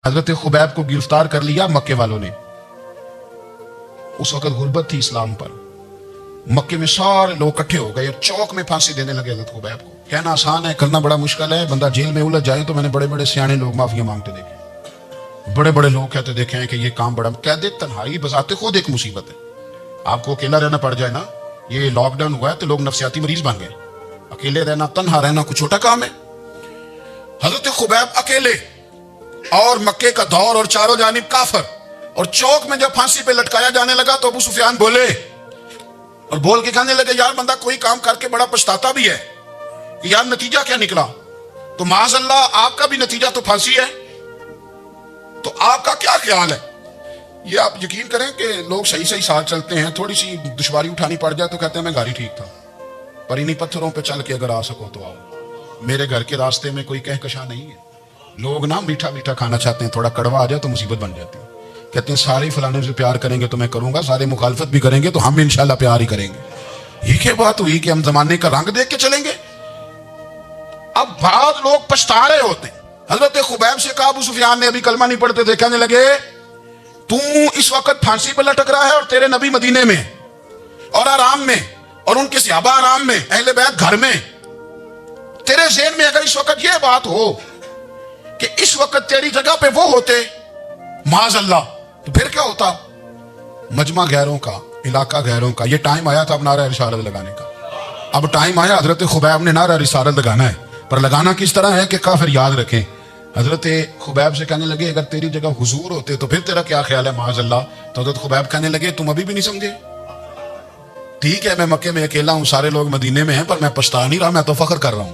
حضرت خبیب کو گرفتار کر لیا مکے والوں نے. اس وقت غربت تھی اسلام پر. مکے میں سارے لوگ اکٹھے ہو گئے اور چوک میں پھانسی دینے لگے حضرت خبیب کو. کہنا آسان ہے، کرنا بڑا مشکل ہے. بندہ جیل میں الجھ جائے تو میں نے بڑے بڑے سیانے لوگ معافیا مانگتے دیکھے، بڑے بڑے لوگ کہتے دیکھے ہیں کہ یہ کام بڑا. کہہ دے تنہائی بذات خود ایک مصیبت ہے. آپ کو اکیلا رہنا پڑ جائے نا، یہ لاک ڈاؤن ہوا ہے تو لوگ نفسیاتی مریض بن گئے. اکیلے رہنا، تنہا رہنا کوئی چھوٹا کام ہے. حضرت خبیب اکیلے اور مکے کا دور اور چاروں جانب کافر، اور چوک میں جب پھانسی پہ لٹکایا جانے لگا تو ابو سفیان بولے اور بول کے کہنے لگے یار بندہ کوئی کام کر کے بڑا پچھتاتا بھی ہے کہ یار نتیجہ کیا نکلا. تو معاذ اللہ آپ کا بھی نتیجہ تو پھانسی ہے. تو آپ کا کیا خیال ہے؟ یہ آپ یقین کریں کہ لوگ صحیح ساتھ چلتے ہیں، تھوڑی سی دشواری اٹھانی پڑ جائے تو کہتے ہیں میں گاڑی ٹھیک تھا، پر انہی پتھروں پہ چل کے اگر آ سکو تو آؤ. میرے گھر کے راستے میں کوئی کہکشاں نہیں ہے. لوگ نا میٹھا میٹھا کھانا چاہتے ہیں، تھوڑا کڑوا آ جائے تو مصیبت بن جاتی ہے. کہتے ہیں سارے فلانے سے پیار کریں گے تو میں کروں گا، سارے مخالفت بھی کریں گے تو ہم انشاءاللہ پیار ہی کریں گے. یہ کیا بات ہوئی کہ ہم زمانے کا رنگ دیکھ کے چلیں گے؟ اب بعض لوگ پچھتا رہے ہوتے ہیں. حضرت خبیب سے کہا، ابو سفیان نے ابھی کلمہ نہیں پڑھتے تھے، کہنے لگے تو اس وقت پھانسی پہ لٹک رہا ہے اور تیرے نبی مدینے میں اور آرام میں، اور ان کے صحابہ آرام میں، اہل بیت گھر میں. تیرے ذہن میں اگر اس وقت یہ بات ہو کہ اس وقت تیری جگہ پہ وہ ہوتے معاذ اللہ، تو پھر کیا ہوتا؟ مجمع غیروں کا، علاقہ غیروں کا. یہ ٹائم آیا تھا اب نعرہ رسالت لگانے کا. اب ٹائم آیا حضرت خبیب نے نعرہ رسالت لگانا ہے، پر لگانا کس طرح ہے کہ کافر یاد رکھیں. حضرت خبیب سے کہنے لگے اگر تیری جگہ حضور ہوتے تو پھر تیرا کیا خیال ہے معاذ اللہ. تو حضرت خبیب کہنے لگے تم ابھی بھی نہیں سمجھے. ٹھیک ہے میں مکے میں اکیلا ہوں، سارے لوگ مدینے میں ہیں، پر میں پچھتا نہیں رہا، میں تو فخر کر رہا ہوں.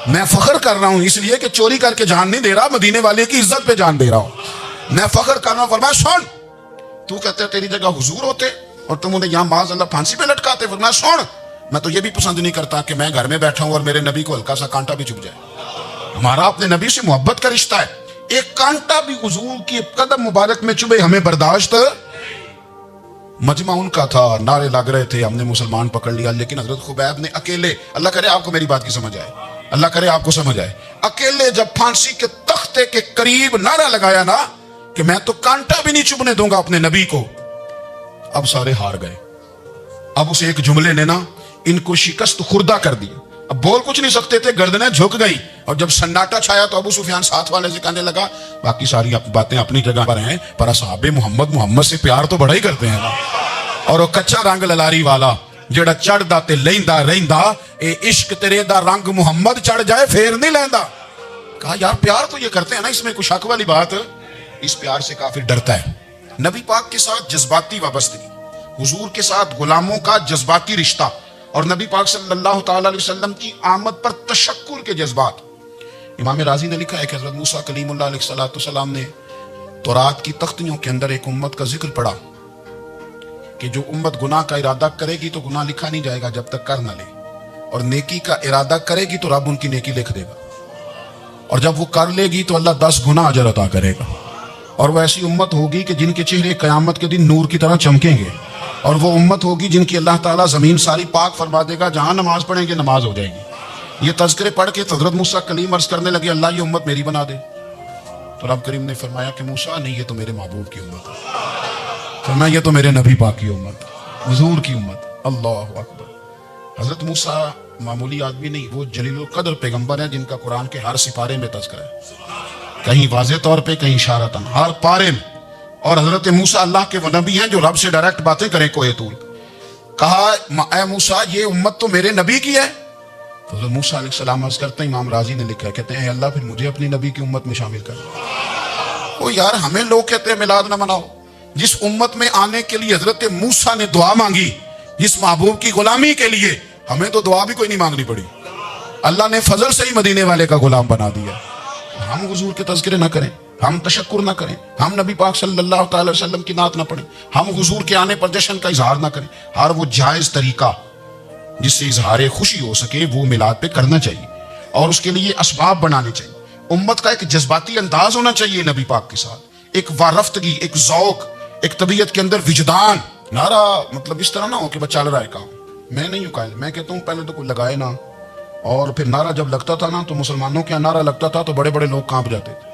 میں فخر کر رہا ہوں اس لیے کہ چوری کر کے جان نہیں دے رہا، مدینے والے کی عزت پہ جان دے رہا ہوں. میں فخر کر رہا ہوں. فرمایا سن، تو کہتے ہیں تیری جگہ حضور ہوتے اور تم انہیں یہاں معاذ اللہ پھانسی پہ لٹکاتے. فرمایا سن، میں تو یہ بھی پسند نہیں کرتا کہ میں گھر میں بیٹھا ہوں اور میرے نبی کو ہلکا سا کانٹا بھی چبھ جائے. ہمارا اپنے نبی سے محبت کا رشتہ ہے. ایک کانٹا بھی حضور کی قدم مبارک میں چبھے ہمیں برداشت. مجمع ان کا تھا، نعرے لگ رہے تھے، ہم نے مسلمان پکڑ لیا. لیکن حضرت خبیب نے اکیلے، اللہ کرے آپ کو میری بات کی سمجھ آئے، اللہ کرے آپ کو سمجھ آئے، اکیلے جب پھانسی کے تختے کے قریب نعرہ لگایا نا کہ میں تو کانٹا بھی نہیں چبھنے دوں گا اپنے نبی کو. اب سارے ہار گئے. اب اس ایک جملے نے نا ان کو شکست خوردہ کر دی. اب بول کچھ نہیں سکتے تھے، گردنیں جھک گئی. اور جب سناٹا چھایا تو ابو سفیان ساتھ والے سے کہنے لگا باقی ساری باتیں اپنی جگہ پر ہیں، پر اصحاب محمد سے پیار تو بڑا ہی کرتے ہیں نا. اور وہ کچا رنگ للاری والا جڑا چڑھدا تے لیندا رہندا، اے عشق تیرے دا رنگ محمد چڑھ جائے پھر نہیں لیندا. کہا یار پیار تو یہ کرتے ہیں نا، اس میں کوئی شک والی بات. اس پیار سے کافر ڈرتا ہے. نبی پاک کے ساتھ جذباتی وابستگی، حضور کے ساتھ غلاموں کا جذباتی رشتہ، اور نبی پاک صلی اللہ تعالی علیہ وسلم کی آمد پر تشکر کے جذبات. امام رازی نے لکھا ہے کہ حضرت موسیٰ کلیم اللہ علیہ السلام نے تورات کی تختیوں کے اندر ایک امت کا ذکر پڑھا کہ جو امت گناہ کا ارادہ کرے گی تو گناہ لکھا نہیں جائے گا جب تک کر نہ لے، اور نیکی کا ارادہ کرے گی تو رب ان کی نیکی لکھ دے گا، اور جب وہ کر لے گی تو اللہ 10 گنا اجر عطا کرے گا. اور وہ ایسی امت ہوگی کہ جن کے چہرے قیامت کے دن نور کی طرح چمکیں گے، اور وہ امت ہوگی جن کی اللہ تعالیٰ زمین ساری پاک فرما دے گا، جہاں نماز پڑھیں گے نماز ہو جائے گی. یہ تذکرے پڑھ کے حضرت موسیٰ کلیم عرض کرنے لگے اللہ یہ امت میری بنا دے. تو رب کریم نے فرمایا کہ موسیٰ نہیں، یہ تو میرے محبوب کی امت ہے. فرمایا یہ تو میرے نبی پاک کی امت، حضور کی امت. اللہ اکبر. حضرت موسیٰ معمولی آدمی نہیں، وہ جلیل القدر پیغمبر ہیں جن کا قرآن کے ہر سپارے میں تذکرہ ہے، کہیں واضح طور پہ کہیں اشارتاً، ہر پارے میں. اور حضرت موسیٰ اللہ کے وہ نبی ہیں جو رب سے ڈائریکٹ باتیں کریں کوہ طور. کہا اے موسیٰ یہ امت تو میرے نبی کی ہے. تو حضرت موسیٰ علیہ السلام عرض کرتے ہیں، امام رازی نے لکھا ہے، کہتے ہیں اے اللہ پھر مجھے اپنی نبی کی امت میں شامل کر. وہ یار ہمیں لوگ کہتے ہیں میلاد نہ مناؤ. جس امت میں آنے کے لیے حضرت موسیٰ نے دعا مانگی، جس محبوب کی غلامی کے لیے، ہمیں تو دعا بھی کوئی نہیں مانگنی پڑی. اللہ نے فضل سے ہی مدینے والے کا غلام بنا دیا. ہم حضور کے تذکرے نہ کریں، ہم تشکر نہ کریں، ہم نبی پاک صلی اللہ تعالی وسلم کی نعت نہ پڑھیں، ہم حضور کے آنے پر جشن کا اظہار نہ کریں. ہر وہ جائز طریقہ جس سے اظہار خوشی ہو سکے وہ میلاد پہ کرنا چاہیے، اور اس کے لیے اسباب بنانے چاہیے. امت کا ایک جذباتی انداز ہونا چاہیے نبی پاک کے ساتھ، ایک وارفتگی، ایک ذوق، ایک طبیعت کے اندر وجدان. نعرہ مطلب اس طرح نہ ہو کہ بس چل رہا ہے کام. میں نہیں ہوں قائل، میں کہتا ہوں پہلے تو کوئی لگائے نہ، اور پھر نعرہ جب لگتا تھا نا تو مسلمانوں کے یہاں نعرہ لگتا تھا تو بڑے بڑے لوگ کانپ جاتے تھے.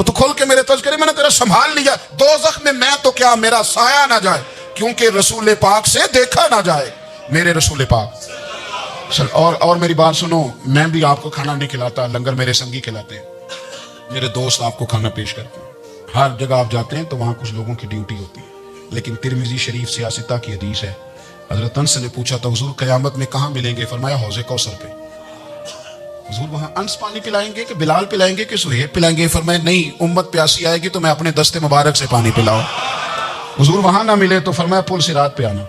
وہ تو کھول کے میرے تذکرے میں نے تیرا سنبھال لیا، دوزخ میں میں تو کیا میرا سایہ نہ جائے، کیونکہ رسول پاک سے دیکھا نہ جائے، میرے رسول پاک۔ اور میری بات سنو، میں بھی آپ کو کھانا نہیں کھلاتا، لنگر میرے سنگی کھلاتے ہیں، میرے دوست آپ کو کھانا پیش کرتے ہیں۔ ہر جگہ آپ جاتے ہیں تو وہاں کچھ لوگوں کی ڈیوٹی ہوتی ہے، لیکن ترمذی شریف سیاستہ کی حدیث ہے، حضرت انس نے پوچھا تھا حضور قیامت میں کہاں ملیں گے؟ فرمایا حوض کوثر پہ۔ حضور وہاں انس پانی پلائیں گے کہ بلال پلائیں گے کہ سہیب پلائیں گے؟ فرمایا نہیں، امت پیاسی آئے گی تو میں اپنے دستے مبارک سے پانی پلاؤں۔ حضور وہاں نہ ملے تو فرمایا پل صراط پہ آنا،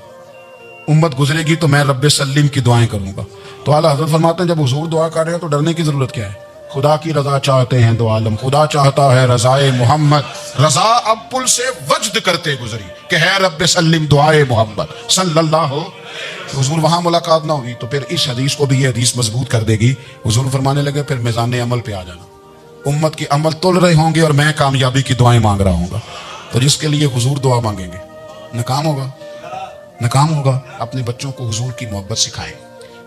امت گزرے گی تو میں رب سلیم کی دعائیں کروں گا۔ تو اعلیٰ حضرت فرماتے ہیں جب حضور دعا کر رہے ہیں تو ڈرنے کی ضرورت کیا ہے؟ خدا کی رضا چاہتے ہیں دو عالم، خدا چاہتا ہے رضائے محمد، رضا اب پل سے وجد کرتے گزری کہ ہے رب سلم دعائے محمد صلی اللہ ہو۔ حضور وہاں ملاقات نہ ہوئی تو پھر اس حدیث کو بھی یہ حدیث مضبوط کر دے گی۔ حضور فرمانے لگے پھر میزان عمل پہ آ جانا، امت کی عمل تول رہے ہوں گے اور میں کامیابی کی دعائیں مانگ رہا ہوں گا۔ تو جس کے لیے حضور دعا مانگیں گے ناکام ہوگا، ناکام ہوگا۔ اپنے بچوں کو حضور کی محبت سکھائیں،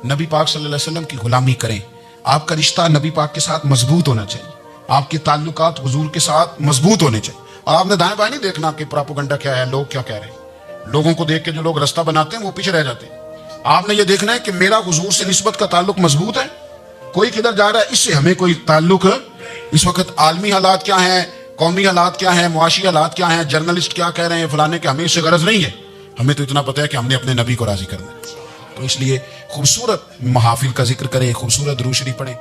نبی پاک صلی اللہ علیہ وسلم کی غلامی کریں، آپ کا رشتہ نبی پاک کے ساتھ مضبوط ہونا چاہیے، آپ کے تعلقات حضور کے ساتھ مضبوط ہونے چاہیے۔ اور آپ نے دائیں بائیں نہیں دیکھنا کہ پراپوگنڈا کیا ہے، لوگ کیا کہہ رہے ہیں، لوگوں کو دیکھ کے جو لوگ رستہ بناتے ہیں وہ پیچھے رہ جاتے ہیں۔ آپ نے یہ دیکھنا ہے کہ میرا حضور سے نسبت کا تعلق مضبوط ہے، کوئی کدھر جا رہا ہے اس سے ہمیں کوئی تعلق۔ اس وقت عالمی حالات کیا ہیں، قومی حالات کیا ہیں، معاشی حالات کیا ہیں، جرنلسٹ کیا کہہ رہے ہیں فلانے کے، ہمیں اس سے غرض نہیں ہے، ہمیں تو اتنا پتہ ہے کہ ہم نے اپنے نبی کو راضی کرنا ہے۔ تو اس لیے خوبصورت محافل کا ذکر کریں، خوبصورت درود شریف پڑھیں۔